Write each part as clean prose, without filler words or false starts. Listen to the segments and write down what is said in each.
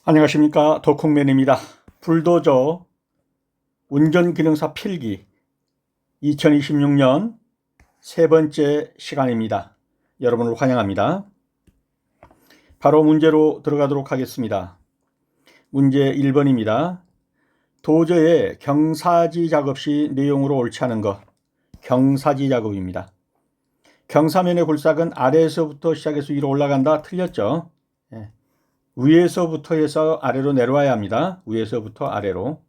안녕하십니까, 덕홍맨입니다. 불도저 운전기능사 필기 2026년 세 번째 시간입니다. 여러분을 환영합니다. 바로 문제로 들어가도록 하겠습니다. 문제 1번입니다. 도저의 경사지 작업 시 내용으로 옳지 않은 것. 경사지 작업입니다. 경사면의 굴삭은 아래에서부터 시작해서 위로 올라간다. 틀렸죠? 위에서부터 해서 아래로 내려와야 합니다. 위에서부터 아래로.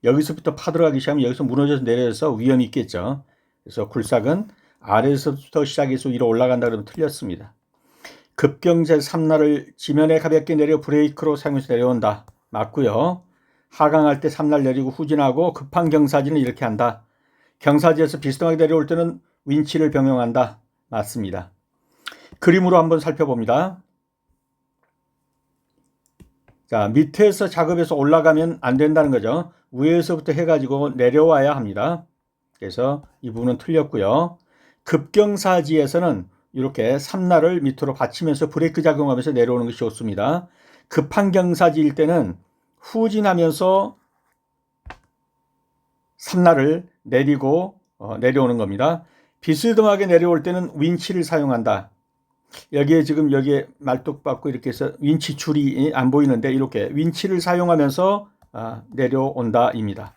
여기서부터 파들어가기 시작하면 여기서 무너져서 내려서 위험이 있겠죠. 그래서 굴삭은 아래에서부터 시작해서 위로 올라간다 그러면 틀렸습니다. 급경제 삼날을 지면에 가볍게 내려 브레이크로 사용해서 내려온다. 맞고요. 하강할 때 삼날 내리고 후진하고 급한 경사지는 이렇게 한다. 경사지에서 비스듬하게 내려올 때는 윈치를 병용한다. 맞습니다. 그림으로 한번 살펴봅니다. 자, 밑에서 작업해서 올라가면 안 된다는 거죠. 위에서부터 해가지고 내려와야 합니다. 그래서 이 부분은 틀렸고요. 급경사지에서는 이렇게 삼날을 밑으로 받치면서 브레이크 작용하면서 내려오는 것이 좋습니다. 급한 경사지일 때는 후진하면서 삼날을 내리고 내려오는 겁니다. 비스듬하게 내려올 때는 윈치를 사용한다. 여기에 지금 여기에 말뚝 받고 이렇게 해서 윈치 줄이 안 보이는데 이렇게 윈치를 사용하면서 내려온다입니다.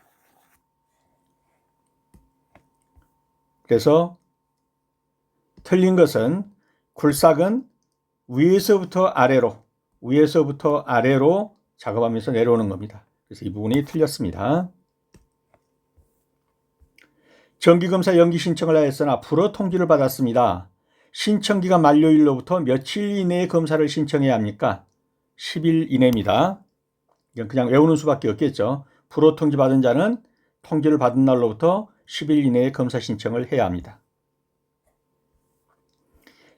그래서 틀린 것은 굴삭은 위에서부터 아래로 작업하면서 내려오는 겁니다. 그래서 이 부분이 틀렸습니다. 정기검사 연기 신청을 하였으나 불허 통지를 받았습니다. 신청기간 만료일로부터 며칠 이내에 검사를 신청해야 합니까? 10일 이내입니다. 그냥 외우는 수밖에 없겠죠. 불허 통지 받은 자는 통지를 받은 날로부터 10일 이내에 검사 신청을 해야 합니다.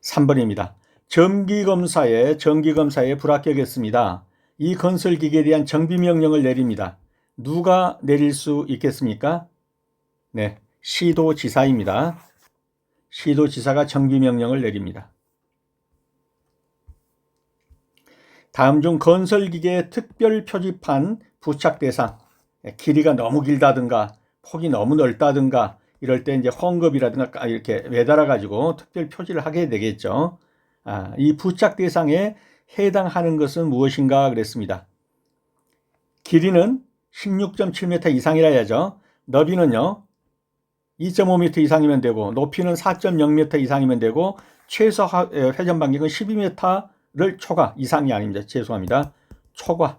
3번입니다. 정기검사에 불합격했습니다. 이 건설기계에 대한 정비명령을 내립니다. 누가 내릴 수 있겠습니까? 네, 시도지사입니다. 시도지사가 정비명령을 내립니다. 다음 중 건설기계의 특별 표지판 부착 대상, 길이가 너무 길다든가 폭이 너무 넓다든가 이럴 때 이제 헝겊이라든가 이렇게 매달아 가지고 특별 표지를 하게 되겠죠. 이 부착 대상에 해당하는 것은 무엇인가 그랬습니다. 길이는 16.7m 이상이라 해야죠. 너비는요 2.5m 이상이면 되고 높이는 4.0m 이상이면 되고 최소 회전 반경은 12m를 초과 이상이 아닙니다. 죄송합니다. 초과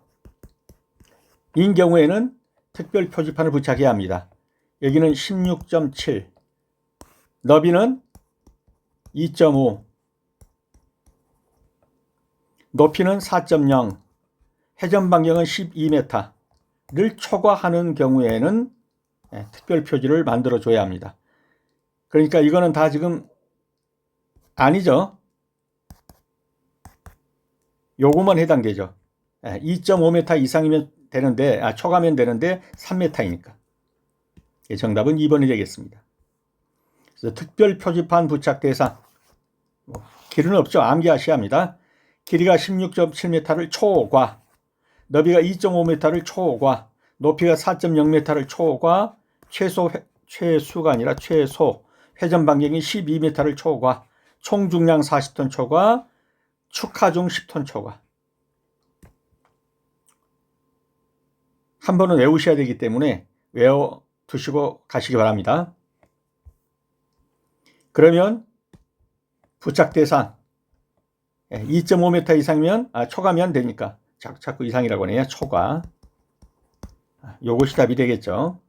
인 경우에는 특별 표지판을 부착해야 합니다. 여기는 16.7 너비는 2.5 높이는 4.0 회전 반경은 12m를 초과하는 경우에는 특별 표지를 만들어 줘야 합니다. 그러니까 이거는 다 지금 아니죠. 요거만 해당되죠. 2.5m 이상이면 되는데 초과면 되는데 3m이니까 정답은 2번이 되겠습니다. 그래서 특별 표지판 부착 대상 길이는 없죠. 암기하셔야 합니다. 길이가 16.7m를 초과 너비가 2.5m를 초과 높이가 4.0m를 초과 최소가 아니라 최소 회전 반경이 12m를 초과 총 중량 40톤 초과 축하중 10톤 초과 한 번은 외우셔야 되기 때문에 외워두시고 가시기 바랍니다. 그러면 부착 대상 2.5m 이상이면 초과면 되니까 자꾸 이상이라고 하네요. 초과 요것이 답이 되겠죠.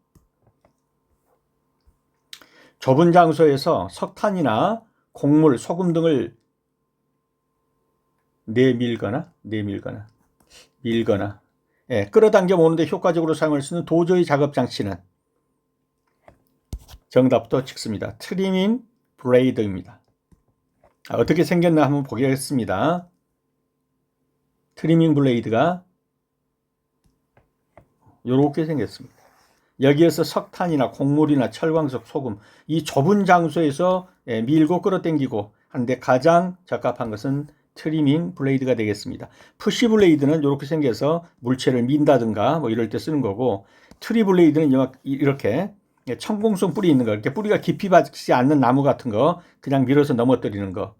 좁은 장소에서 석탄이나 곡물, 소금 등을 밀거나 끌어당겨 모으는데 효과적으로 사용할 수 있는 도저히 작업 장치는 정답부터 찍습니다. 트리밍 블레이드입니다. 어떻게 생겼나 한번 보겠습니다. 트리밍 블레이드가 이렇게 생겼습니다. 여기에서 석탄이나 곡물이나 철광석, 소금 이 좁은 장소에서 밀고 끌어당기고 하는데 가장 적합한 것은 트리밍 블레이드가 되겠습니다. 푸시 블레이드는 이렇게 생겨서 물체를 민다든가 뭐 이럴 때 쓰는 거고, 트리 블레이드는 이렇게 청공성 뿌리 있는 거, 이렇게 뿌리가 깊이 박히지 않는 나무 같은 거 그냥 밀어서 넘어뜨리는 거.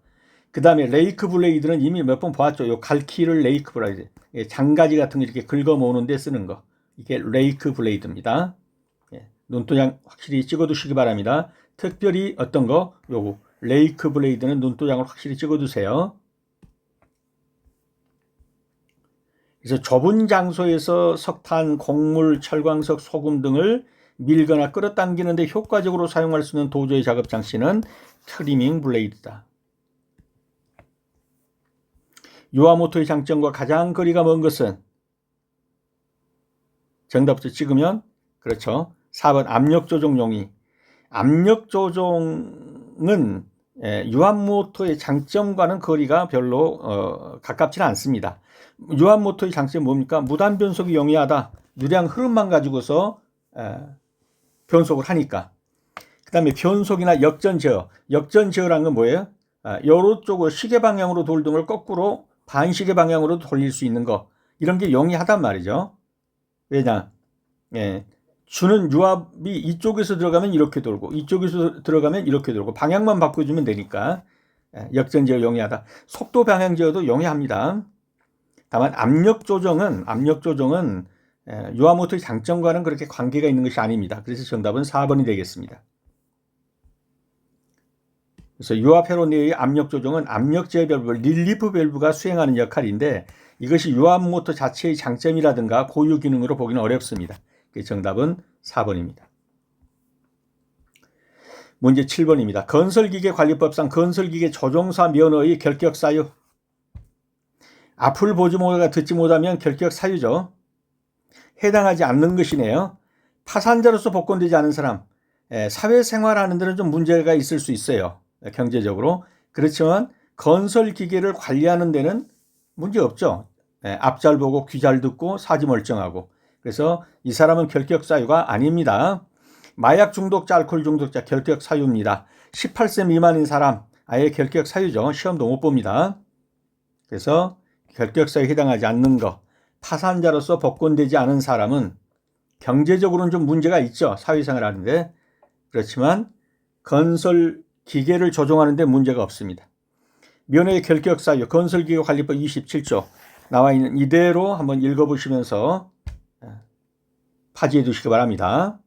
그 다음에 레이크 블레이드는 이미 몇 번 보았죠. 요 갈퀴를 레이크 블레이드, 장가지 같은 거 이렇게 긁어 모으는 데 쓰는 거, 이게 레이크 블레이드입니다. 눈도장 확실히 찍어두시기 바랍니다. 특별히 어떤 거, 요거 레이크 블레이드는 눈도장을 확실히 찍어두세요. 그래서 좁은 장소에서 석탄, 곡물, 철광석, 소금 등을 밀거나 끌어당기는 데 효과적으로 사용할 수 있는 도저히 작업 장치는 트리밍 블레이드다. 유아모터의 장점과 가장 거리가 먼 것은, 정답부터 찍으면 그렇죠. 4번 압력 조종 용이. 압력 조종은 유압모터의 장점과는 거리가 별로 가깝지는 않습니다. 유압모터의 장점이 뭡니까? 무단 변속이 용이하다. 유량 흐름만 가지고서 변속을 하니까. 그 다음에 변속이나 역전 제어. 역전 제어라는 건 뭐예요? 요쪽으로 시계 방향으로 돌던 걸 거꾸로 반시계 방향으로 돌릴 수 있는 거. 이런 게 용이하단 말이죠. 왜냐? 주는 유압이 이쪽에서 들어가면 이렇게 돌고 이쪽에서 들어가면 이렇게 돌고 방향만 바꿔주면 되니까 역전 제어 용이하다. 속도 방향 제어도 용이합니다. 다만 압력 조정은 유아모터의 장점과는 그렇게 관계가 있는 것이 아닙니다. 그래서 정답은 4번이 되겠습니다. 그래서 유압 회로 내의 압력 조정은 압력 제어 밸브, 릴리프 밸브가 수행하는 역할인데, 이것이 유압모터 자체의 장점이라든가 고유 기능으로 보기는 어렵습니다. 정답은 4번입니다. 문제 7번입니다. 건설기계관리법상 건설기계 조종사 면허의 결격 사유. 앞을 보지 못하고 듣지 못하면 결격 사유죠. 해당하지 않는 것이네요. 파산자로서 복권되지 않은 사람, 사회생활하는 데는 좀 문제가 있을 수 있어요. 경제적으로. 그렇지만 건설기계를 관리하는 데는 문제 없죠. 앞 잘 보고 귀 잘 듣고 사지 멀쩡하고. 그래서 이 사람은 결격 사유가 아닙니다. 마약 중독자, 알코올 중독자 결격 사유입니다. 18세 미만인 사람 아예 결격 사유죠. 시험도 못 봅니다. 그래서 결격 사유에 해당하지 않는 거. 파산자로서 복권되지 않은 사람은 경제적으로는 좀 문제가 있죠. 사회생활 하는데. 그렇지만 건설 기계를 조종하는 데 문제가 없습니다. 면허의 결격 사유, 건설기계관리법 27조 나와 있는 이대로 한번 읽어보시면서 파지해 두시기 바랍니다.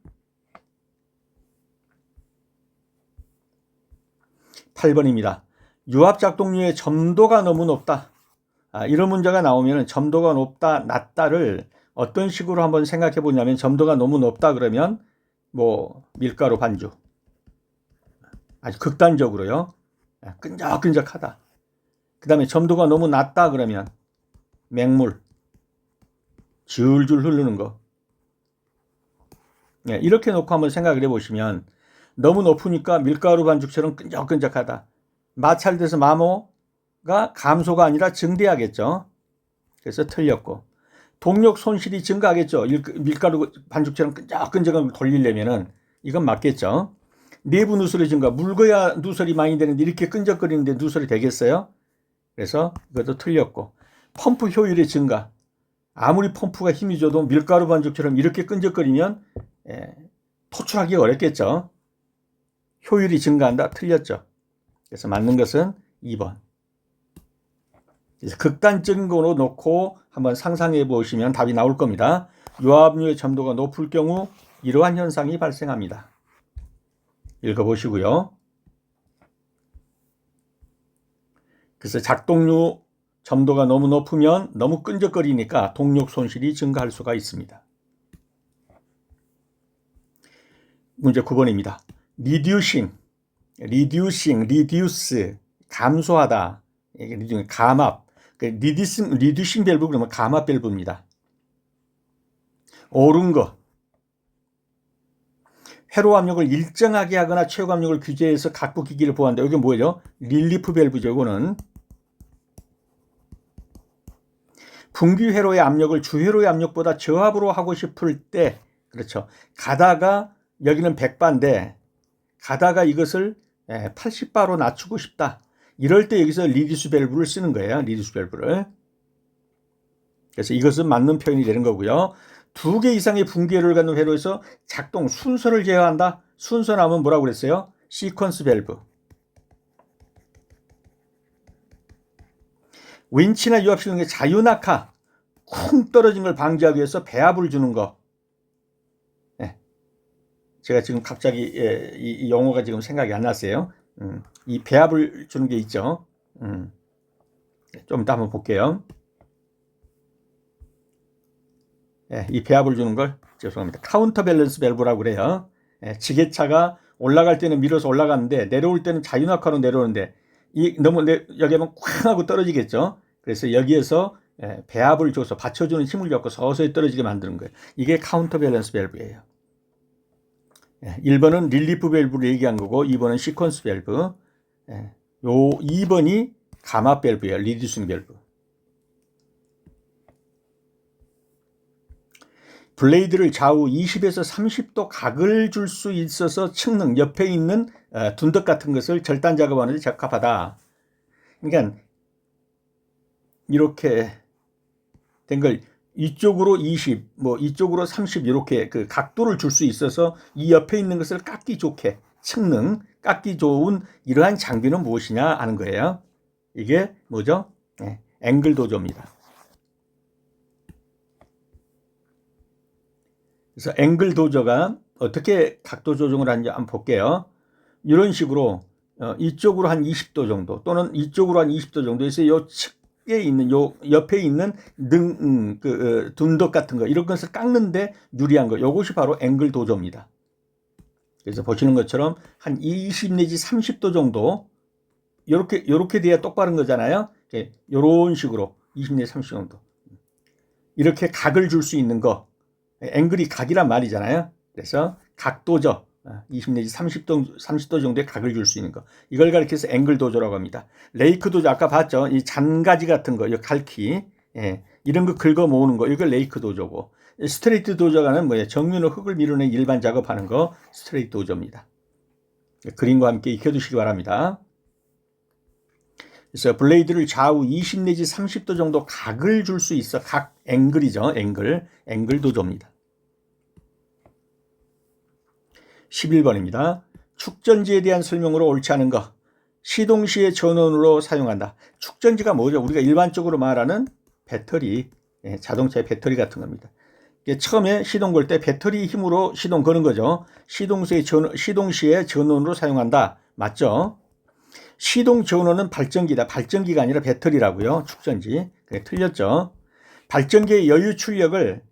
8번입니다. 유압작동류의 점도가 너무 높다. 이런 문제가 나오면 점도가 높다, 낮다를 어떤 식으로 한번 생각해 보냐면, 점도가 너무 높다 그러면 뭐 밀가루 반죽. 아주 극단적으로요. 끈적끈적하다. 그 다음에 점도가 너무 낮다 그러면 맹물. 줄줄 흐르는 거. 이렇게 놓고 한번 생각을 해보시면, 너무 높으니까 밀가루 반죽처럼 끈적끈적하다. 마찰돼서 마모가 감소가 아니라 증대하겠죠. 그래서 틀렸고, 동력 손실이 증가하겠죠. 밀가루 반죽처럼 끈적끈적한 걸 돌리려면은 이건 맞겠죠. 내부 누설이 증가. 묽어야 누설이 많이 되는데 이렇게 끈적거리는데 누설이 되겠어요? 그래서 이것도 틀렸고, 펌프 효율의 증가. 아무리 펌프가 힘이 줘도 밀가루 반죽처럼 이렇게 끈적거리면 토출하기 어렵겠죠. 효율이 증가한다. 틀렸죠. 그래서 맞는 것은 2번. 그래서 극단적인 거로 놓고 한번 상상해 보시면 답이 나올 겁니다. 유압류의 점도가 높을 경우 이러한 현상이 발생합니다. 읽어보시고요. 그래서 작동류 점도가 너무 높으면 너무 끈적거리니까 동력 손실이 증가할 수가 있습니다. 문제 9번입니다. reduce, 감소하다, 감압, reducing 밸브 그러면 감압 밸브입니다. 옳은 것, 회로 압력을 일정하게 하거나 최고 압력을 규제해서 각부 기기를 보호한다. 이게 뭐예요? 릴리프 밸브죠. 이거는 분기 회로의 압력을 주회로의 압력보다 저압으로 하고 싶을 때, 그렇죠. 가다가 여기는 100바인데 가다가 이것을 80바로 낮추고 싶다. 이럴 때 여기서 리듀스 밸브를 쓰는 거예요. 리듀스 밸브를. 그래서 이것은 맞는 표현이 되는 거고요. 2개 이상의 분기회로를 갖는 회로에서 작동 순서를 제어한다. 순서 나오면 뭐라고 그랬어요? 시퀀스 밸브. 윈치나 유압시동의 자유낙하, 쿵 떨어진 걸 방지하기 위해서 배압을 주는 거. 네. 제가 지금 갑자기 이 용어가 지금 생각이 안 났어요. 이 배압을 주는 게 있죠. 좀 이따 한번 볼게요. 이 배압을 주는 걸 죄송합니다. 카운터 밸런스 밸브라고 그래요. 지게차가 올라갈 때는 밀어서 올라가는데 내려올 때는 자유낙하로 내려오는데 너무 여기 하면 쾅 하고 떨어지겠죠. 그래서 여기에서 배압을 줘서 받쳐주는 힘을 줘서 서서히 떨어지게 만드는 거예요. 이게 카운터 밸런스 밸브예요. 1번은 릴리프 밸브를 얘기한 거고 2번은 시퀀스 밸브. 요 2번이 가마 밸브예요. 리듀싱 밸브. 블레이드를 좌우 20에서 30도 각을 줄 수 있어서 측능 옆에 있는 둔덕 같은 것을 절단 작업하는 데 적합하다. 그러니까 이렇게 된 걸 이쪽으로 20, 뭐 이쪽으로 30 이렇게 그 각도를 줄 수 있어서 이 옆에 있는 것을 깎기 좋게 측능, 깎기 좋은 이러한 장비는 무엇이냐 하는 거예요. 이게 뭐죠? 앵글 도저입니다. 그래서 앵글 도저가 어떻게 각도 조정을 하는지 한번 볼게요. 이런 식으로 이쪽으로 한 20도 정도 또는 이쪽으로 한 20도 정도에서 요 측에 있는 요 옆에 있는 둔덕 같은 거 이런 것을 깎는데 유리한 거 요것이 바로 앵글 도저입니다. 그래서 보시는 것처럼 한 20 내지 30도 정도 요렇게 돼야 똑바른 거잖아요. 요런 식으로 20 내지 30 정도 이렇게 각을 줄 수 있는 거 앵글이 각이란 말이잖아요. 그래서 각도저 20 내지 30도 정도의 각을 줄 수 있는 거 이걸 가리켜서 앵글 도저라고 합니다. 레이크 도저 아까 봤죠. 이 잔가지 같은 거, 이 갈키 이런 거 긁어 모으는 거 이걸 레이크 도저고 스트레이트 도저가는 뭐예요? 정면으로 흙을 밀어내는 일반 작업하는 거 스트레이트 도저입니다. 그림과 함께 익혀두시기 바랍니다. 그래서 블레이드를 좌우 20 내지 30도 정도 각을 줄 수 있어. 각 앵글이죠. 앵글 도저입니다. 11번입니다. 축전지에 대한 설명으로 옳지 않은 거. 시동 시의 전원으로 사용한다. 축전지가 뭐죠? 우리가 일반적으로 말하는 배터리, 자동차의 배터리 같은 겁니다. 처음에 시동 걸 때 배터리 힘으로 시동 거는 거죠. 시동 시의 전원으로 사용한다. 맞죠? 시동 전원은 발전기다. 발전기가 아니라 배터리라고요. 축전지. 그게 틀렸죠. 발전기의 여유 출력을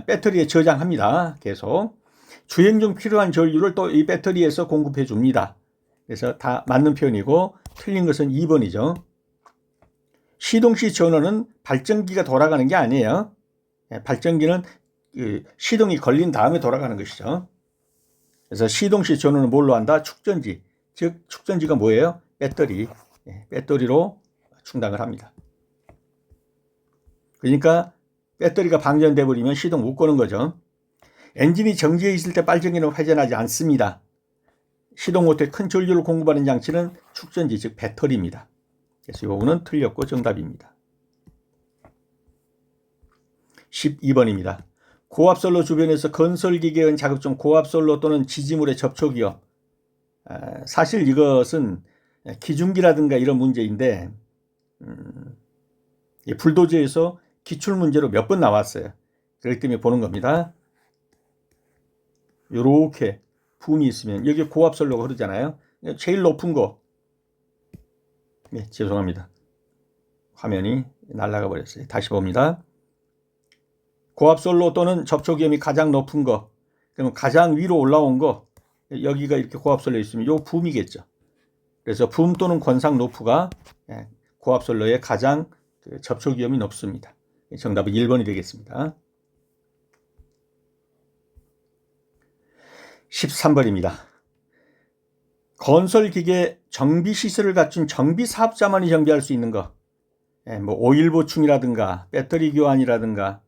배터리에 저장합니다. 계속. 주행 중 필요한 전류를 또 이 배터리에서 공급해 줍니다. 그래서 다 맞는 표현이고 틀린 것은 2번이죠. 시동 시 전원은 발전기가 돌아가는 게 아니에요. 발전기는 시동이 걸린 다음에 돌아가는 것이죠. 그래서 시동 시 전원은 뭘로 한다? 축전지. 즉 축전지가 뭐예요? 배터리로 충당을 합니다. 그러니까 배터리가 방전돼 버리면 시동 못 거는 거죠. 엔진이 정지해 있을 때 발전기는 회전하지 않습니다. 시동 모터에 큰 전류를 공급하는 장치는 축전지 즉 배터리입니다. 그래서 이거는 틀렸고 정답입니다. 12번입니다. 고압선로 주변에서 건설기계에 의한 작업 중 고압선로 또는 지지물의 접촉이요. 사실 이것은 기중기라든가 이런 문제인데 불도저에서 기출문제로 몇 번 나왔어요. 그렇기 때문에 보는 겁니다. 이렇게 붐이 있으면 여기 고압선로가 흐르잖아요. 제일 높은 거 죄송합니다. 화면이 날아가 버렸어요. 다시 봅니다. 고압선로 또는 접촉위험이 가장 높은 거 그러면 가장 위로 올라온 거 여기가 이렇게 고압선로 있으면 요 붐이겠죠. 그래서 붐 또는 권상 노프가 고압선로의 가장 접촉 위험이 높습니다. 정답은 1번이 되겠습니다. 13번입니다. 건설기계 정비시설을 갖춘 정비사업자만이 정비할 수 있는 거. 뭐 오일 보충이라든가 배터리 교환이라든가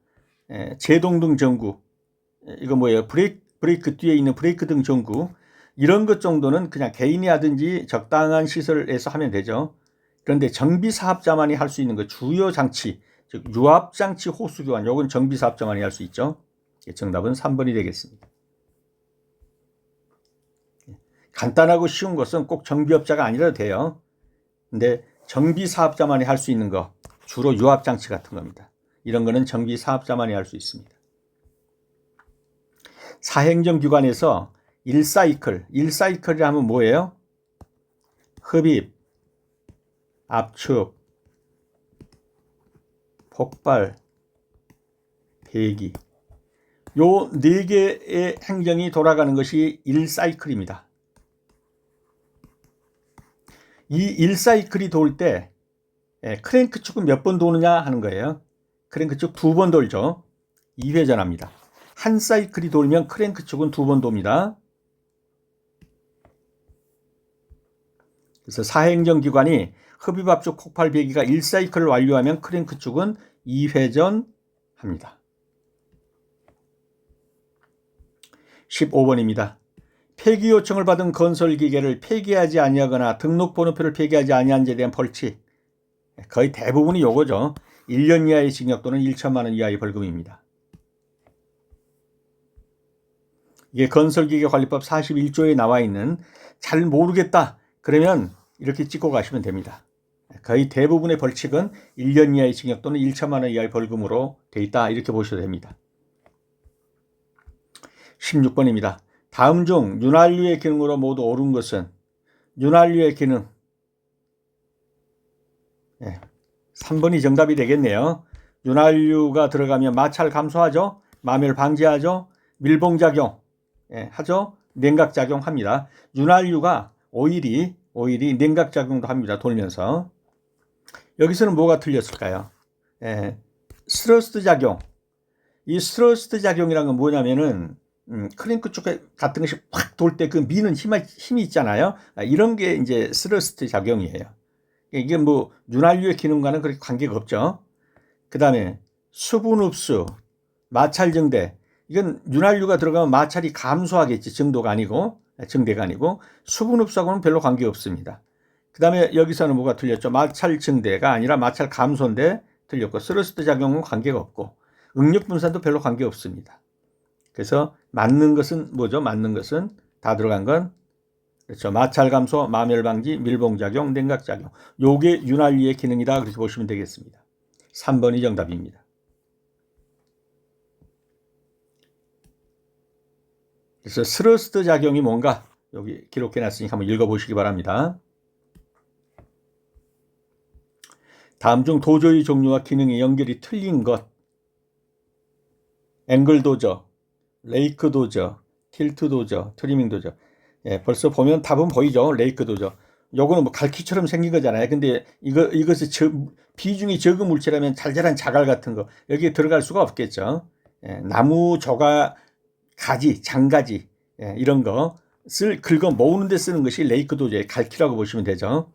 제동 등 전구. 이거 뭐예요? 브레이크 뒤에 있는 브레이크 등 전구. 이런 것 정도는 그냥 개인이 하든지 적당한 시설에서 하면 되죠. 그런데 정비사업자만이 할 수 있는 거 주요 장치, 즉 유압장치 호수 교환, 요건 정비사업자만이 할 수 있죠. 정답은 3번이 되겠습니다. 간단하고 쉬운 것은 꼭 정비업자가 아니라도 돼요. 근데 정비사업자만이 할 수 있는 거 주로 유압장치 같은 겁니다. 이런 거는 정비사업자만이 할 수 있습니다. 사행정기관에서 1사이클이라 하면 뭐예요? 흡입, 압축, 폭발, 배기, 요 4개의 행정이 돌아가는 것이 1사이클입니다. 이 1사이클이 돌 때 크랭크 축은 몇 번 도느냐 하는 거예요. 크랭크 축 2번 돌죠. 2회전합니다. 한 사이클이 돌면 크랭크 축은 2번 돕니다. 그래서 사행정기관이 흡입, 압축, 폭발, 배기가 1사이클을 완료하면 크랭크 축은 2회전합니다. 15번입니다. 폐기 요청을 받은 건설기계를 폐기하지 아니하거나 등록번호표를 폐기하지 아니한 데 대한 벌칙. 거의 대부분이 요거죠. 1년 이하의 징역 또는 1천만 원 이하의 벌금입니다. 이게 건설기계관리법 41조에 나와 있는 잘 모르겠다 그러면 이렇게 찍고 가시면 됩니다. 거의 대부분의 벌칙은 1년 이하의 징역 또는 1천만 원 이하의 벌금으로 돼 있다 이렇게 보셔도 됩니다. 16번입니다. 다음 중 윤활유의 기능으로 모두 옳은 것은 윤활유의 기능 3번이 정답이 되겠네요. 윤활유가 들어가면 마찰 감소하죠. 마멸 방지하죠. 밀봉작용 하죠. 냉각작용합니다. 윤활유가 오일이 냉각작용도 합니다. 돌면서. 여기서는 뭐가 틀렸을까요? 스러스트 작용. 이 스러스트 작용이란 건 뭐냐면은 크랭크 쪽 같은 것이 확 돌 때 그 미는 힘이 있잖아요. 이런 게 이제 스러스트 작용이에요. 이게 뭐 윤활유의 기능과는 그렇게 관계가 없죠. 그 다음에 수분 흡수, 마찰 증대. 이건 윤활유가 들어가면 마찰이 감소하겠지. 정대가 아니고 수분 흡수하고는 별로 관계 없습니다. 그 다음에 여기서는 뭐가 틀렸죠? 마찰 증대가 아니라 마찰 감소인데 틀렸고 스러스트 작용은 관계가 없고 응력 분산도 별로 관계 없습니다. 그래서 맞는 것은 뭐죠? 맞는 것은 다 들어간 건 그렇죠. 마찰 감소, 마멸 방지, 밀봉 작용, 냉각 작용. 요게 윤활유의 기능이다 그렇게 보시면 되겠습니다. 3번이 정답입니다. 그래서 스러스트 작용이 뭔가 여기 기록해 놨으니까 한번 읽어 보시기 바랍니다. 다음 중 도저의 종류와 기능의 연결이 틀린 것. 앵글 도저, 레이크 도저, 틸트 도저, 트리밍 도저. 벌써 보면 답은 보이죠. 레이크 도저. 요거는 뭐 갈퀴처럼 생긴 거잖아요. 근데 이것이 비중이 적은 물체라면 잘잘한 자갈 같은 거 여기에 들어갈 수가 없겠죠. 나무 조각, 가지, 장가지 이런 것을 긁어 모으는 데 쓰는 것이 레이크 도저의 갈퀴라고 보시면 되죠.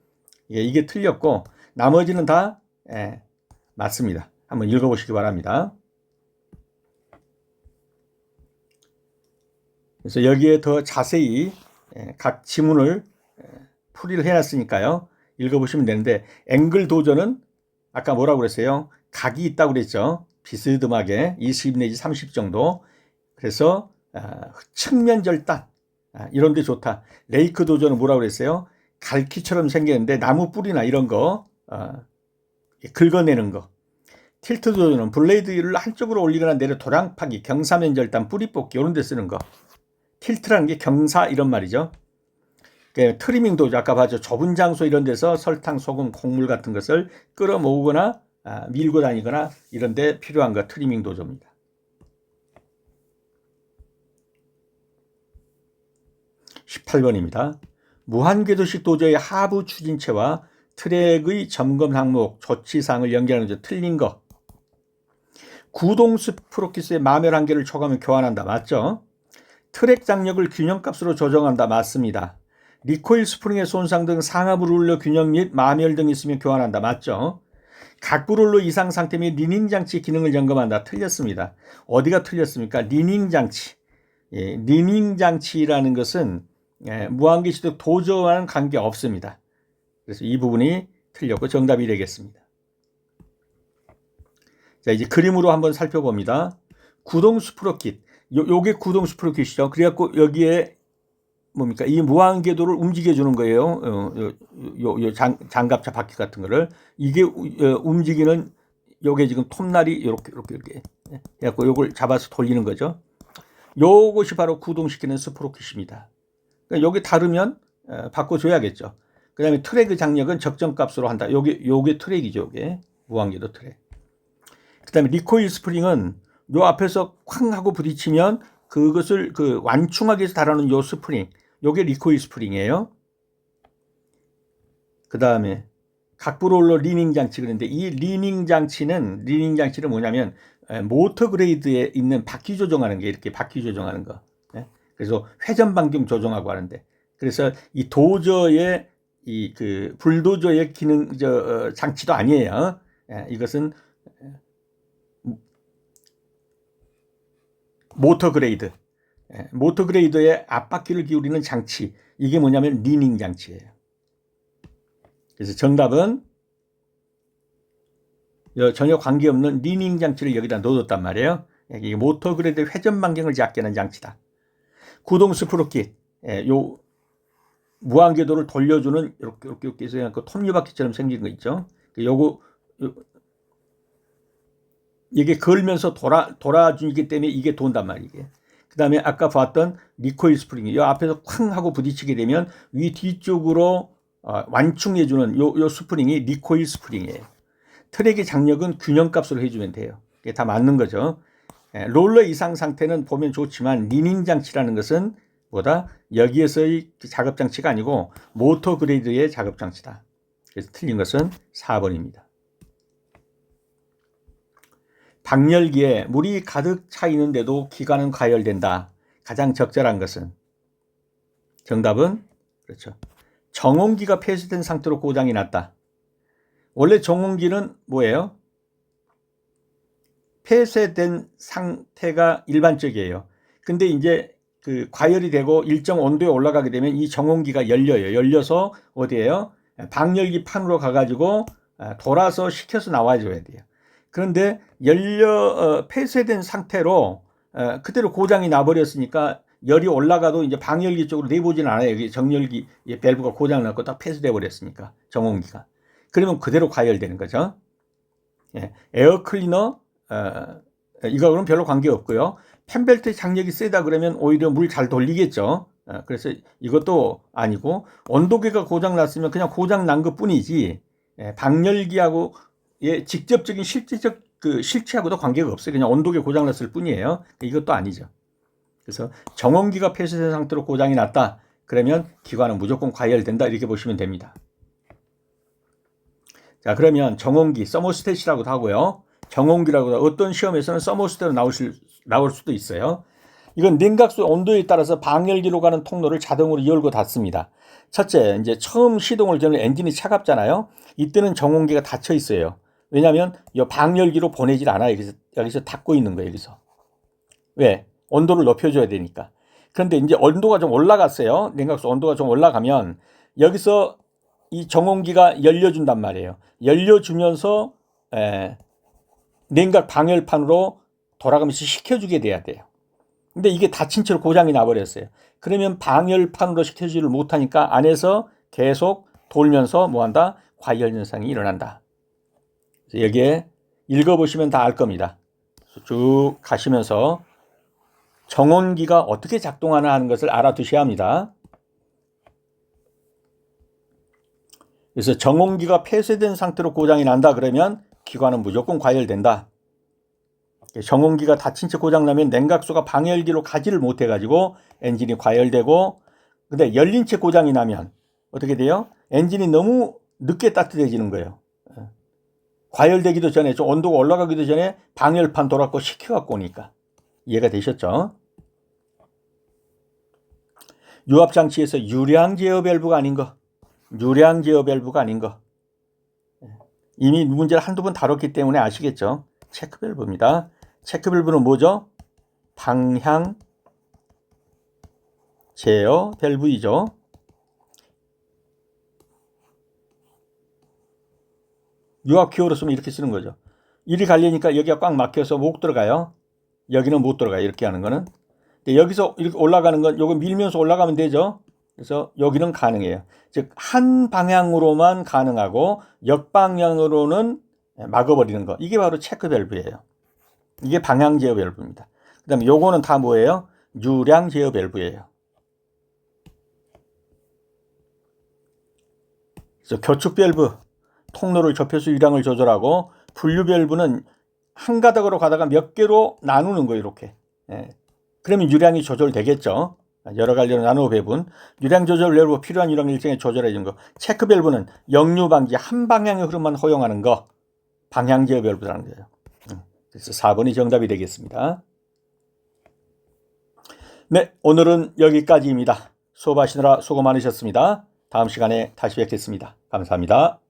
이게 틀렸고 나머지는 다 맞습니다. 한번 읽어보시기 바랍니다. 그래서 여기에 더 자세히 각 지문을 풀이를 해놨으니까요. 읽어보시면 되는데 앵글 도저는 아까 뭐라고 그랬어요? 각이 있다고 그랬죠. 비스듬하게 20 내지 30 정도. 그래서 측면 절단 이런 데 좋다. 레이크 도저는 뭐라고 그랬어요? 갈퀴처럼 생겼는데 나무 뿌리나 이런 거 긁어내는 거. 틸트 도저는 블레이드를 한쪽으로 올리거나 내려 도량 파기, 경사면 절단, 뿌리 뽑기 이런 데 쓰는 거. 틸트라는 게 경사 이런 말이죠. 트리밍 도저 아까 봤죠. 좁은 장소 이런 데서 설탕, 소금, 콩물 같은 것을 끌어모으거나 밀고 다니거나 이런 데 필요한 거 트리밍 도저입니다. 18번입니다. 무한궤도식 도저의 하부 추진체와 트랙의 점검 항목, 조치사항을 연결하는 데 틀린 거. 구동 스프로키스의 마멸 한계를 초과하면 교환한다. 맞죠? 트랙 장력을 균형값으로 조정한다. 맞습니다. 리코일 스프링의 손상 등 상하부 룰러 균형 및 마멸 등이 있으면 교환한다. 맞죠? 각부 룰러 이상 상태 및 리닝 장치 기능을 점검한다. 틀렸습니다. 어디가 틀렸습니까? 리닝 장치. 리닝 장치라는 것은 무한궤도식 도저와는 관계 없습니다. 그래서 이 부분이 틀렸고 정답이 되겠습니다. 자, 이제 그림으로 한번 살펴봅니다. 구동 스프로킷. 요게 구동 스프로킷이죠. 그래갖고 여기에 뭡니까? 이 무한궤도를 움직여 주는 거예요. 요 장갑차 바퀴 같은 거를. 이게 움직이는 요게 지금 톱날이 이렇게 해갖고 요걸 잡아서 돌리는 거죠. 요것이 바로 구동시키는 스프로킷입니다. 그러니까 요게 다르면 바꿔줘야겠죠. 그 다음에 트랙의 장력은 적정값으로 한다. 요게 트랙이죠. 요게 무한궤도 트랙. 그 다음에 리코일 스프링은 요 앞에서 쾅 하고 부딪히면 그것을 완충하기 위해서 달아놓은 요 스프링, 요게 리코일 스프링이에요. 그 다음에 각부롤러 리닝 장치. 그런데 이 리닝 장치는 뭐냐면 모터 그레이드에 있는 바퀴 조정하는 게 이렇게 바퀴 조정하는 거. 그래서 회전 반경 조정하고 하는데, 그래서 이 도저의 불도저의 기능 장치도 아니에요. 이것은 모터 그레이드의 앞바퀴를 기울이는 장치. 이게 뭐냐면 리닝 장치예요. 그래서 정답은 전혀 관계없는 리닝 장치를 여기다 넣어뒀단 말이에요. 이게 모터 그레이드 회전 반경을 잡게 하는 장치다. 구동 스프로킷, 요 무한궤도를 돌려주는 이렇게 해서 톱니바퀴처럼 생긴 거 있죠. 이게 걸면서 돌아주기 때문에 이게 돈단 말이에요. 그 다음에 아까 봤던 리코일 스프링, 이 앞에서 쾅 하고 부딪히게 되면 위 뒤쪽으로 완충해주는 요 스프링이 리코일 스프링이에요. 트랙의 장력은 균형값으로 해주면 돼요. 이게 다 맞는 거죠. 롤러 이상 상태는 보면 좋지만 리닝 장치라는 것은 뭐다? 여기에서의 작업 장치가 아니고 모터 그레이드의 작업 장치다. 그래서 틀린 것은 4번입니다. 방열기에 물이 가득 차 있는데도 기관은 과열된다. 가장 적절한 것은? 정답은 그렇죠. 정온기가 폐쇄된 상태로 고장이 났다. 원래 정온기는 뭐예요? 폐쇄된 상태가 일반적이에요. 근데 이제 과열이 되고 일정 온도에 올라가게 되면 이 정온기가 열려요. 열려서 어디에요? 방열기 판으로 가가지고 돌아서 식혀서 나와줘야 돼요. 그런데 폐쇄된 상태로 그대로 고장이 나버렸으니까 열이 올라가도 이제 방열기 쪽으로 내보지는 않아요. 여기 정열기 밸브가 고장 났고 딱 폐쇄돼 버렸으니까 정온기가. 그러면 그대로 과열되는 거죠. 에어 클리너 이거는 별로 관계 없고요. 펜벨트 장력이 세다 그러면 오히려 물 잘 돌리겠죠. 그래서 이것도 아니고, 온도계가 고장 났으면 그냥 고장 난 것 뿐이지 방열기하고 직접적인 실제적 실체하고도 관계가 없어요. 그냥 온도계 고장 났을 뿐이에요. 이것도 아니죠. 그래서 정온기가 폐쇄된 상태로 고장이 났다 그러면 기관은 무조건 과열된다, 이렇게 보시면 됩니다. 자, 그러면 정온기, 서머스탯이라고도 하고요. 정온기라고 어떤 시험에서는 서머스탯으로 나올 수도 있어요. 이건 냉각수 온도에 따라서 방열기로 가는 통로를 자동으로 열고 닫습니다. 첫째, 이제 처음 시동을 전에 엔진이 차갑잖아요. 이때는 정온기가 닫혀 있어요. 왜냐하면 이 방열기로 보내질 않아요. 여기서 닫고 있는 거예요. 여기서. 왜? 온도를 높여줘야 되니까. 그런데 이제 온도가 좀 올라갔어요. 냉각수 온도가 좀 올라가면 여기서 이 정온기가 열려준단 말이에요. 열려주면서 냉각 방열판으로 돌아가면서 식혀주게 돼야 돼요. 근데 이게 닫힌 채로 고장이 나버렸어요. 그러면 방열판으로 식혀주지를 못하니까 안에서 계속 돌면서 뭐한다? 과열 현상이 일어난다. 여기에 읽어보시면 다 알 겁니다. 쭉 가시면서 정온기가 어떻게 작동하나 하는 것을 알아두셔야 합니다. 그래서 정온기가 폐쇄된 상태로 고장이 난다 그러면 기관은 무조건 과열된다. 정온기가 닫힌 채 고장나면 냉각수가 방열기로 가지를 못해가지고 엔진이 과열되고, 근데 열린 채 고장이 나면 어떻게 돼요? 엔진이 너무 늦게 따뜻해지는 거예요. 과열되기도 전에, 좀 온도가 올라가기도 전에 방열판 돌았고 식혀갖고 오니까. 이해가 되셨죠? 유압장치에서 유량 제어 밸브가 아닌 거, 이미 문제를 한두 번 다뤘기 때문에 아시겠죠? 체크 밸브입니다. 체크 밸브는 뭐죠? 방향 제어 밸브이죠. 유압 기호로 쓰면 이렇게 쓰는 거죠. 이리 갈리니까 여기가 꽉 막혀서 못 들어가요. 여기는 못 들어가요. 이렇게 하는 거는. 근데 여기서 이렇게 올라가는 건 요거 밀면서 올라가면 되죠. 그래서 여기는 가능해요. 즉 한 방향으로만 가능하고 역방향으로는 막아버리는 거. 이게 바로 체크 밸브예요. 이게 방향 제어 밸브입니다. 그 다음에 요거는 다 뭐예요? 유량 제어 밸브예요. 그래서 교축 밸브, 통로를 접해서 유량을 조절하고, 분류 밸브는 한 가닥으로 가다가 몇 개로 나누는 거예요. 이렇게. 예. 그러면 유량이 조절되겠죠. 여러 가지로 나누어 배분. 유량 조절 밸브, 필요한 유량 일정에 조절해 주는 거. 체크 밸브는 역류 방지, 한 방향의 흐름만 허용하는 거. 방향 제어 밸브라는 거예요. 그래서 4번이 정답이 되겠습니다. 네, 오늘은 여기까지입니다. 수업하시느라 수고 많으셨습니다. 다음 시간에 다시 뵙겠습니다. 감사합니다.